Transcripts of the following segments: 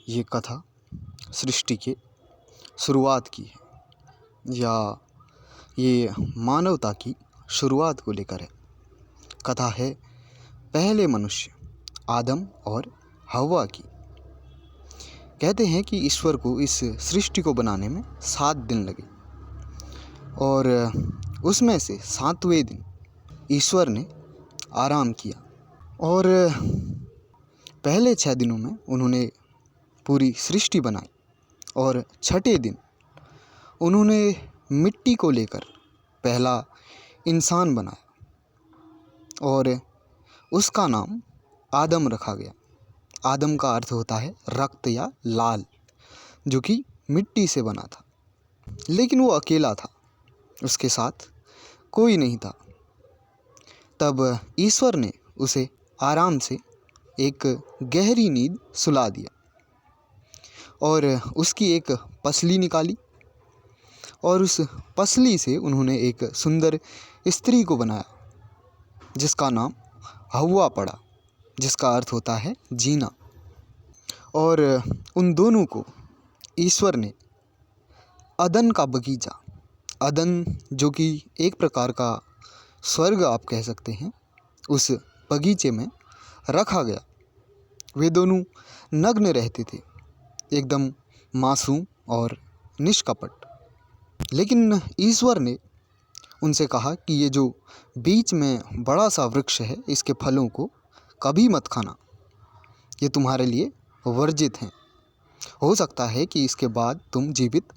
ये कथा सृष्टि के शुरुआत की है या ये मानवता की शुरुआत को लेकर है। कथा है पहले मनुष्य आदम और हव्वा की। कहते हैं कि ईश्वर को इस सृष्टि को बनाने में 7 दिन लगे और उसमें से 7वें दिन ईश्वर ने आराम किया और पहले 6 दिनों में उन्होंने पूरी सृष्टि बनाई और छठे दिन उन्होंने मिट्टी को लेकर पहला इंसान बनाया और उसका नाम आदम रखा गया। आदम का अर्थ होता है रक्त या लाल, जो कि मिट्टी से बना था। लेकिन वो अकेला था, उसके साथ कोई नहीं था। तब ईश्वर ने उसे आराम से एक गहरी नींद सुला दिया और उसकी एक पसली निकाली और उस पसली से उन्होंने एक सुंदर स्त्री को बनाया जिसका नाम हव्वा पड़ा, जिसका अर्थ होता है जीना। और उन दोनों को ईश्वर ने अदन का बगीचा, अदन जो कि एक प्रकार का स्वर्ग आप कह सकते हैं, उस बगीचे में रखा गया। वे दोनों नग्न रहते थे, एकदम मासूम और निष्कपट। लेकिन ईश्वर ने उनसे कहा कि ये जो बीच में बड़ा सा वृक्ष है, इसके फलों को कभी मत खाना, ये तुम्हारे लिए वर्जित हैं। हो सकता है कि इसके बाद तुम जीवित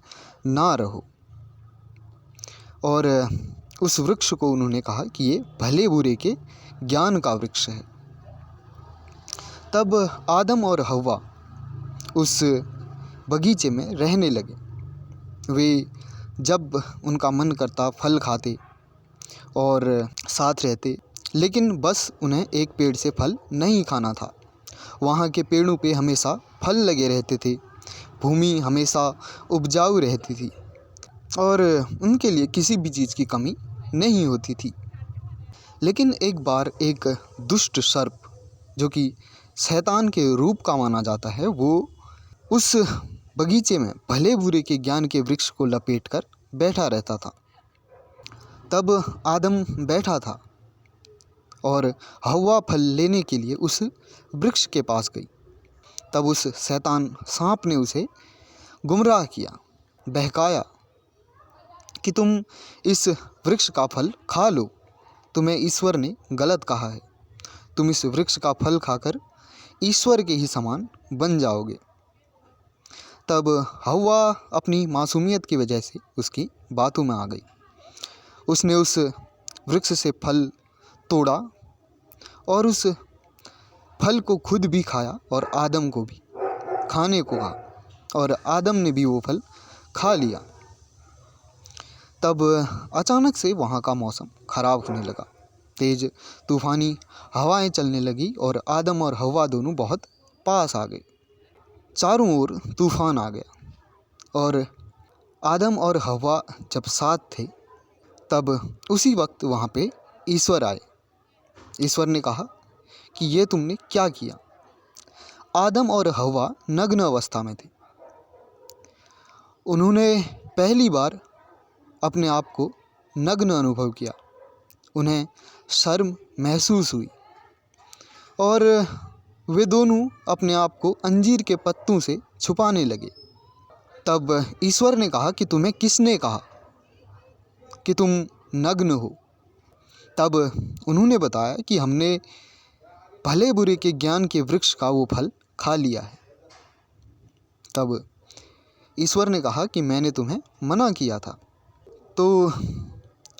ना रहो। और उस वृक्ष को उन्होंने कहा कि ये भले बुरे के ज्ञान का वृक्ष है। तब आदम और हव्वा उस बगीचे में रहने लगे। वे जब उनका मन करता फल खाते और साथ रहते, लेकिन बस उन्हें एक पेड़ से फल नहीं खाना था। वहाँ के पेड़ों पे हमेशा फल लगे रहते थे, भूमि हमेशा उपजाऊ रहती थी और उनके लिए किसी भी चीज़ की कमी नहीं होती थी। लेकिन एक बार एक दुष्ट सर्प, जो कि शैतान के रूप का माना जाता है, वो उस बगीचे में भले बुरे के ज्ञान के वृक्ष को लपेटकर बैठा रहता था। तब आदम बैठा था और हव्वा फल लेने के लिए उस वृक्ष के पास गई। तब उस शैतान सांप ने उसे गुमराह किया, बहकाया कि तुम इस वृक्ष का फल खा लो, तुम्हें ईश्वर ने गलत कहा है, तुम इस वृक्ष का फल खाकर ईश्वर के ही समान बन जाओगे। तब हव्वा अपनी मासूमियत की वजह से उसकी बातों में आ गई। उसने उस वृक्ष से फल तोड़ा और उस फल को खुद भी खाया और आदम को भी खाने को कहा और आदम ने भी वो फल खा लिया। तब अचानक से वहाँ का मौसम खराब होने लगा, तेज तूफानी हवाएं चलने लगी और आदम और हव्वा दोनों बहुत पास आ गए। चारों ओर तूफान आ गया और आदम और हव्वा जब साथ थे, तब उसी वक्त वहाँ पे ईश्वर आए। ईश्वर ने कहा कि ये तुमने क्या किया। आदम और हव्वा नग्न अवस्था में थे। उन्होंने पहली बार अपने आप को नग्न अनुभव किया, उन्हें शर्म महसूस हुई और वे दोनों अपने आप को अंजीर के पत्तों से छुपाने लगे। तब ईश्वर ने कहा कि तुम्हें किसने कहा कि तुम नग्न हो। तब उन्होंने बताया कि हमने भले बुरे के ज्ञान के वृक्ष का वो फल खा लिया है। तब ईश्वर ने कहा कि मैंने तुम्हें मना किया था। तो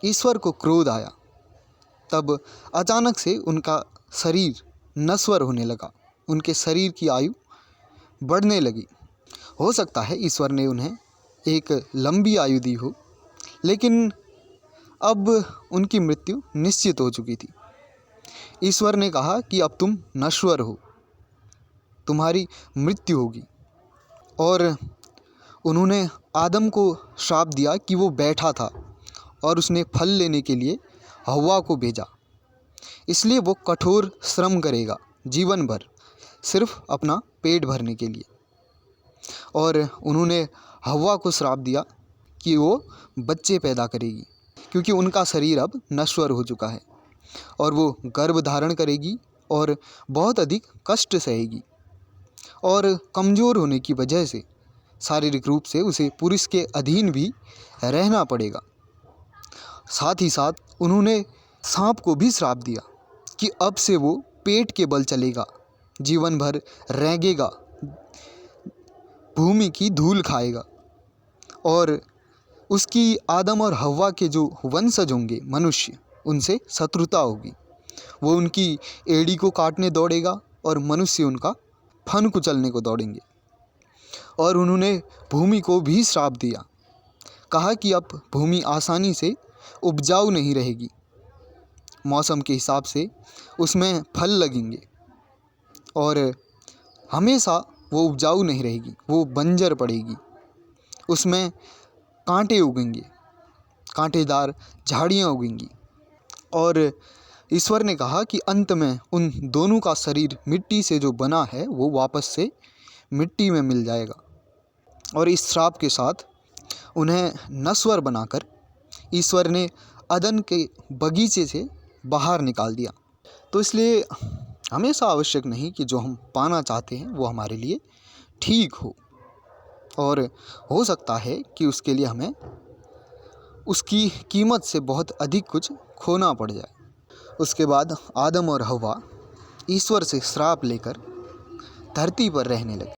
ईश्वर को क्रोध आया। तब अचानक से उनका शरीर नश्वर होने लगा, उनके शरीर की आयु बढ़ने लगी। हो सकता है ईश्वर ने उन्हें एक लंबी आयु दी हो, लेकिन अब उनकी मृत्यु निश्चित हो चुकी थी। ईश्वर ने कहा कि अब तुम नश्वर हो, तुम्हारी मृत्यु होगी। और उन्होंने आदम को श्राप दिया कि वो बैठा था और उसने फल लेने के लिए हव्वा को भेजा, इसलिए वो कठोर श्रम करेगा जीवन भर, सिर्फ अपना पेट भरने के लिए। और उन्होंने हव्वा को श्राप दिया कि वो बच्चे पैदा करेगी, क्योंकि उनका शरीर अब नश्वर हो चुका है और वो गर्भ धारण करेगी और बहुत अधिक कष्ट सहेगी और कमज़ोर होने की वजह से शारीरिक रूप से उसे पुरुष के अधीन भी रहना पड़ेगा। साथ ही साथ उन्होंने सांप को भी श्राप दिया कि अब से वो पेट के बल चलेगा, जीवन भर रेंगेगा, भूमि की धूल खाएगा और उसकी आदम और हव्वा के जो वंशज होंगे मनुष्य, उनसे शत्रुता होगी। वो उनकी एड़ी को काटने दौड़ेगा और मनुष्य उनका फन कुचलने को दौड़ेंगे। और उन्होंने भूमि को भी श्राप दिया, कहा कि अब भूमि आसानी से उपजाऊ नहीं रहेगी, मौसम के हिसाब से उसमें फल लगेंगे और हमेशा वो उपजाऊ नहीं रहेगी, वो बंजर पड़ेगी, उसमें कांटे उगेंगे, कांटेदार झाड़ियाँ उगेंगी। और ईश्वर ने कहा कि अंत में उन दोनों का शरीर मिट्टी से जो बना है वो वापस से मिट्टी में मिल जाएगा। और इस श्राप के साथ उन्हें नश्वर बनाकर ईश्वर ने अदन के बगीचे से बाहर निकाल दिया। तो इसलिए हमेशा आवश्यक नहीं कि जो हम पाना चाहते हैं वो हमारे लिए ठीक हो, और हो सकता है कि उसके लिए हमें उसकी कीमत से बहुत अधिक कुछ खोना पड़ जाए। उसके बाद आदम और हव्वा ईश्वर से श्राप लेकर धरती पर रहने लगे।